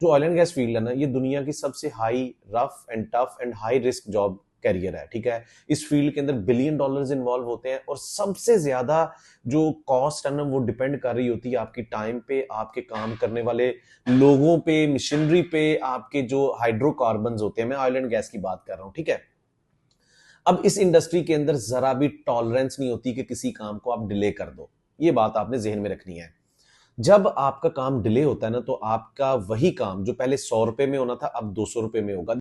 जो oil and gas field है ना, ये दुनिया की सबसे high rough and tough and high risk job career है, ठीक है। इस फील्ड के अंदर बिलियन डॉलर्स इन्वॉल्व होते हैं और सबसे ज्यादा जो कॉस्ट है ना वो डिपेंड कर रही होती है आपकी टाइम पे, आपके काम करने वाले लोगों पे, मशीनरी पे, आपके जो हाइड्रोकार्बन होते हैं। मैं ऑयल एंड गैस की बात कर रहा हूं, ठीक है। अब इस इंडस्ट्री के अंदर जरा भी टॉलरेंस नहीं होती कि किसी काम को आप डिले कर दो। ये बात आपने जहन में रखनी है। जब आपका काम डिले होता है ना, तो आपका वही काम जो पहले 100 रुपए में होना था अब 200 रुपए में होगा।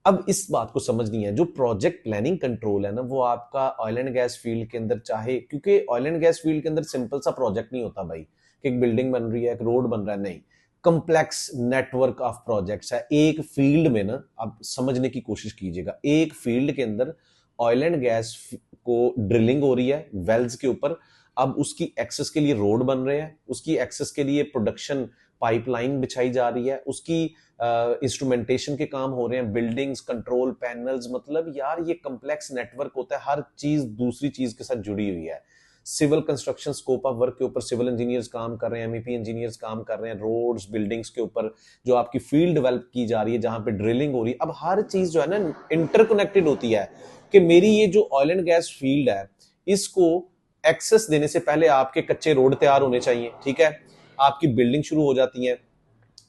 अब इस बात को समझनी है, जो प्रोजेक्ट प्लानिंग कंट्रोल है ना, वो आपका ऑयल एंड गैस फील्ड के अंदर, चाहे, क्योंकि ऑयल एंड गैस फील्ड के अंदर सिंपल सा प्रोजेक्ट नहीं होता भाई कि एक बिल्डिंग बन रही है, एक रोड बन रहा है, नहीं। कंप्लेक्स नेटवर्क ऑफ प्रोजेक्ट्स है एक फील्ड में ना। आप समझने की कोशिश कीजिएगा, एक फील्ड के अंदर ऑयल एंड गैस को ड्रिलिंग हो रही है वेल्स के ऊपर। अब उसकी एक्सेस के लिए रोड बन रहे हैं, उसकी एक्सेस के लिए प्रोडक्शन पाइपलाइन बिछाई जा रही है, उसकी इंस्ट्रूमेंटेशन के काम हो रहे हैं, बिल्डिंग्स, कंट्रोल पैनल्स। मतलब यार ये कम्प्लेक्स नेटवर्क होता है, हर चीज दूसरी चीज के साथ जुड़ी हुई है। Civil construction scope of work के ऊपर सिविल इंजीनियर्स काम कर रहे हैं, एमईपी इंजीनियर्स काम कर रहे हैं, रोड्स, बिल्डिंग्स के ऊपर जो आपकी फील्ड डेवलप की जा रही है, जहां पे ड्रिलिंग हो रही है। अब हर चीज जो है ना इंटरकनेक्टेड होती है कि मेरी ये जो ऑयल एंड गैस फील्ड है, इसको एक्सेस देने से पहले आपके कच्चे रोड तैयार होने चाहिए, ठीक है। आपकी बिल्डिंग शुरू हो जाती है,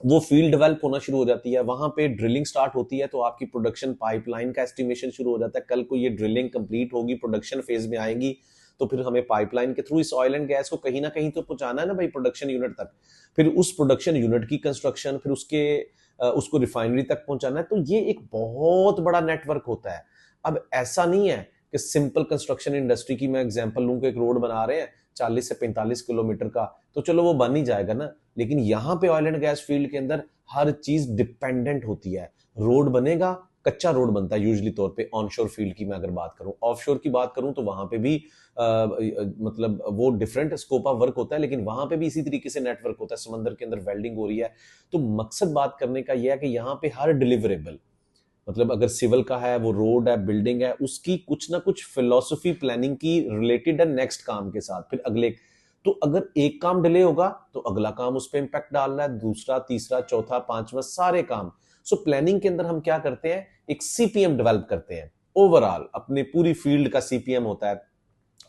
वो फील्ड डेवलप होना शुरू हो जाती है, वहां पे ड्रिलिंग स्टार्ट होती है, तो आपकी प्रोडक्शन पाइपलाइन का एस्टिमेशन शुरू हो जाता है। कल को ये ड्रिलिंग कंप्लीट होगी, प्रोडक्शन फेज में आएगी, तो फिर हमें पाइपलाइन के थ्रू इस ऑयल एंड गैस को कहीं ना कहीं तो पहुंचाना है ना भाई, प्रोडक्शन यूनिट तक। फिर उस प्रोडक्शन यूनिट की कंस्ट्रक्शन, फिर उसको रिफाइनरी तक पहुंचाना है। तो ये एक बहुत बड़ा नेटवर्क होता है। अब ऐसा नहीं है कि सिंपल कंस्ट्रक्शन इंडस्ट्री की मैं एग्जांपल लूं कि एक रोड बना रहे हैं 40 से 45 किलोमीटर का, तो चलो वो बन ही जाएगा ना। लेकिन यहां पे ऑयल एंड गैस फील्ड के अंदर हर चीज डिपेंडेंट होती है। रोड बनेगा, कच्चा रोड बनता है यूजली तौर पे ऑनशोर फील्ड की मैं अगर बात करूं। ऑफशोर की बात करूं तो वहां पे भी मतलब वो डिफरेंट स्कोप ऑफ वर्क होता है, लेकिन वहां पे भी इसी तरीके से नेटवर्क होता है। समंदर के अंदर वेल्डिंग हो रही है। तो मकसद बात करने का यह है कि यहाँ पे हर डिलीवरेबल, मतलब अगर सिविल का है, वो रोड है, बिल्डिंग है, उसकी कुछ ना कुछ फिलोसफी प्लानिंग की रिलेटेड है नेक्स्ट काम के साथ, फिर अगले। तो अगर एक काम डिले होगा तो अगला काम उस पर इंपैक्ट डाल रहा है, दूसरा, तीसरा, चौथा, पांचवा, सारे काम। सो प्लानिंग के अंदर हम क्या करते हैं, एक सीपीएम डेवलप करते हैं। ओवरऑल अपने पूरी फील्ड का सीपीएम होता है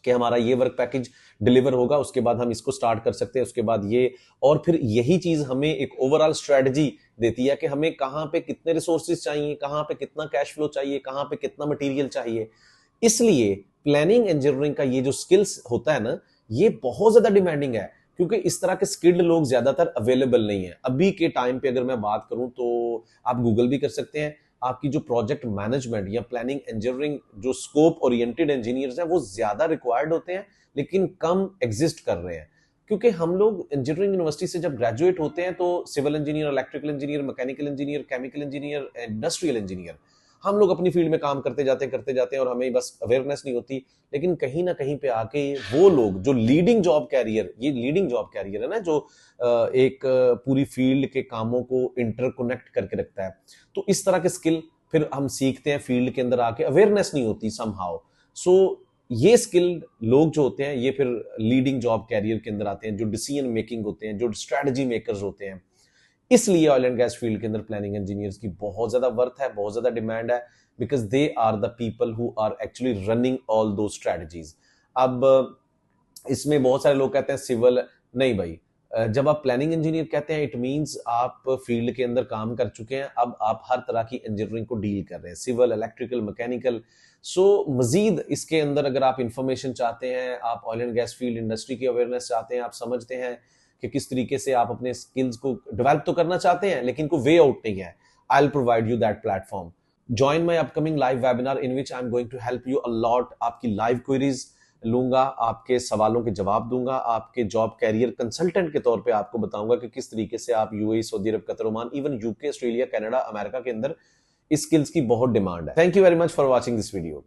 कि हमारा ये वर्क पैकेज डिलीवर होगा, उसके बाद हम इसको स्टार्ट कर सकते हैं, उसके बाद ये। और फिर यही चीज हमें एक ओवरऑल स्ट्रेटजी देती है कि हमें कहां पे कितने रिसोर्सेज चाहिए, कहां पे कितना कैश फ्लो चाहिए, कहां पे कितना मटेरियल चाहिए। इसलिए प्लानिंग इंजीनियरिंग का ये जो स्किल्स होता है ना, ये बहुत ज्यादा डिमांडिंग है, क्योंकि इस तरह के स्किल्ड लोग ज्यादातर अवेलेबल नहीं है अभी के टाइम पे। अगर मैं बात करूं तो आप गूगल भी कर सकते हैं, आपकी जो प्रोजेक्ट मैनेजमेंट या प्लानिंग इंजीनियरिंग जो स्कोप ओरिएंटेड इंजीनियर्स हैं वो ज्यादा रिक्वायर्ड होते हैं, लेकिन कम एग्जिस्ट कर रहे हैं। क्योंकि हम लोग इंजीनियरिंग यूनिवर्सिटी से जब ग्रेजुएट होते हैं तो civil engineer, electrical engineer, mechanical engineer, chemical engineer, industrial engineer, हम लोग अपनी फील्ड में काम करते जाते हैं और हमें बस अवेयरनेस नहीं होती। लेकिन कहीं ना कहीं पे आके वो लोग जो लीडिंग जॉब कैरियर, ये लीडिंग जॉब कैरियर है ना, जो एक पूरी फील्ड के कामों को इंटरकनेक्ट करके रखता है। तो इस तरह के स्किल फिर हम सीखते हैं फील्ड के अंदर आके, अवेयरनेस नहीं होती समहाउ। सो ये स्किल्ड लोग जो होते हैं ये फिर लीडिंग जॉब कैरियर के अंदर आते हैं, जो डिसीजन मेकिंग होते हैं, जो स्ट्रेटजी मेकर्स होते हैं। इसलिए ऑयल एंड गैस फील्ड के अंदर प्लानिंग इंजीनियर्स की बहुत ज्यादा वर्थ है, बहुत ज्यादा डिमांड है, because they are the people who are actually running all those strategies. अब इसमें बहुत सारे लोग कहते हैं सिविल, नहीं भाई। जब आप प्लानिंग इंजीनियर कहते हैं, इट मींस आप फील्ड के अंदर काम कर चुके हैं, अब आप हर तरह की इंजीनियरिंग को डील कर रहे हैं, सिविल, इलेक्ट्रिकल, मैकेनिकल। सो मजीद इसके अंदर अगर आप इंफॉर्मेशन चाहते हैं, आप oil and gas field industry की अवेयरनेस चाहते हैं, आप समझते हैं कि किस तरीके से आप अपने स्किल्स को डेवलप तो करना चाहते हैं लेकिन कोई वे आउट नहीं है, I will provide you that platform. Join my upcoming live webinar in which I am going to help you a lot. आपकी लाइव क्वेरीज लूंगा, आपके सवालों के जवाब दूंगा, आपके जॉब कैरियर कंसल्टेंट के तौर पे आपको बताऊंगा कि किस तरीके से आप UAE, Saudi Arab, Qatar, Oman, even UK, Australia, Canada, America के अंदर इस स्किल्स की बहुत डिमांड है। Thank you very much for watching this video.